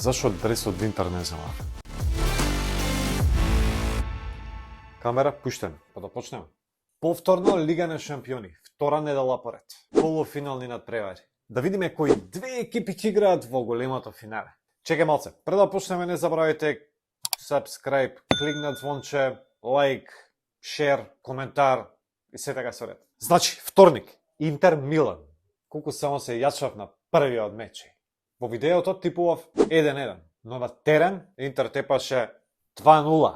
Зашо дресот Винтер не земав? Камера пуштен, па да почнеме. Повторно Лига на шампиони, втора недела поред. Полуфинални надпревари. Да видиме кои две екипи ќе играат во големото финале. Чекај малце, пред да почнеме не забравяйте subscribe, клик на звонче, лайк, шер, коментар и се така соред. Значи, вторник, Интер Милан. Колку само се јачав на првиот меч. Во видеото типував 1-1, но на терен Интер тепаше 2-0.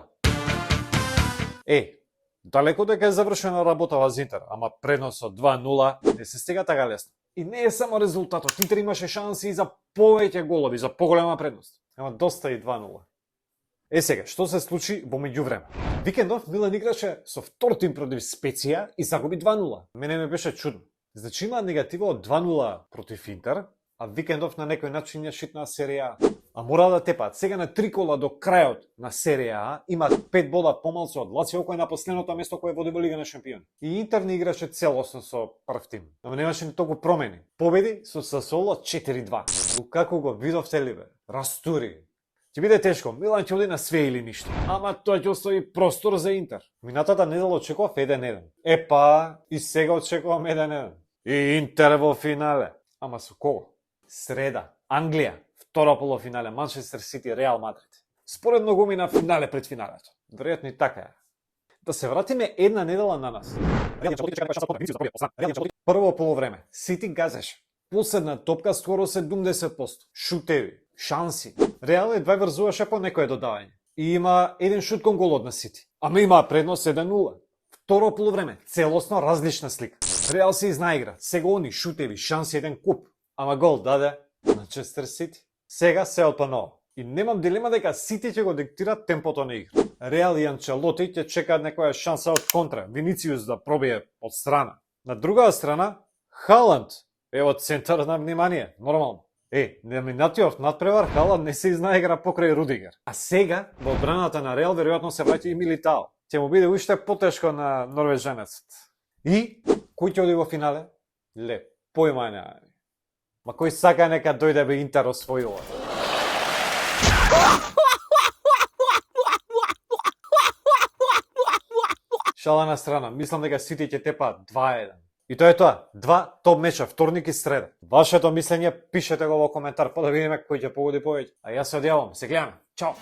Далеко дека е завршена работава за Интер, ама предносот 2-0 не се стига така лесно. И не е само резултатот, Интер имаше шанси и за повеќе голови, за поголема предност. Ама доста и 2-0. Сега, што се случи во меѓувреме? Викендов Милан играше со втор тим против Специја и загуби 2-0. Мене ме беше чудно. Значи има негатива од 2-0 против Интер, а Викендов на некој начин ја шитна серија А. А мора да тепаат. Сега на 3 кола до крајот на серија А имаат 5 бода помалку од Лацио кој е на последното место кој води во Лига на шампиони. И Интер не играше целосно со прв тим. Ама немаше ни толку промени. Победи со Сасоло 4-2. Како го видовте ли бе? Растури. Ќе биде тешко. Милан ќе оди на све или ништо. Ама тоа ќе остави простор за Интер. Минатата недела очекував 1-1. И сега очекувам 1-1. И Интер во финале. Ама со кого? Среда, Англија, втора полуфинале, Манчестер Сити, Реал Мадрид. Споредно го мина финале пред финалето. Веројатно и така е. Да се вратиме една недела на нас. Прво полувреме, Сити газеше. Последна топка скоро 70%. Шутеви, шанси. Реал едва врзуваше по некое додавање. И има еден шут кон голот на Сити. Ама има предност 1-0. Второ полувреме, целосно различна слика. Реал се изнаигра. Сега они шутеви, шанси еден куп. Ама гол даде Манчестер Сити. Сега се отпаново. И немам дилема дека Сити ќе го диктира темпото на игра. Реал и Анчелоти ќе чекаат некоја шанса од контра. Винициус да пробие од страна. На другата страна, Халанд е од центар на внимание. Нормално. На минатиот надпревар Халанд не се изнаигра покрај Рудигер. А сега, во одбраната на Реал, веројатно се враќа и Милитао. Ќе му биде уште потешко на норвежанецот. И кој ќе оди во финале? Појма немаме. Ма кој сака нека дојде бе Интер освоила. Шала на страна, мислам дека Сити ќе тепаат 2-1. И тоа е тоа, 2 топ меча, вторник и среда. Вашето мислење пишете го во коментар, па да видиме кој ќе погоди повеќе. А јас се одјавам, се гледаме. Чао!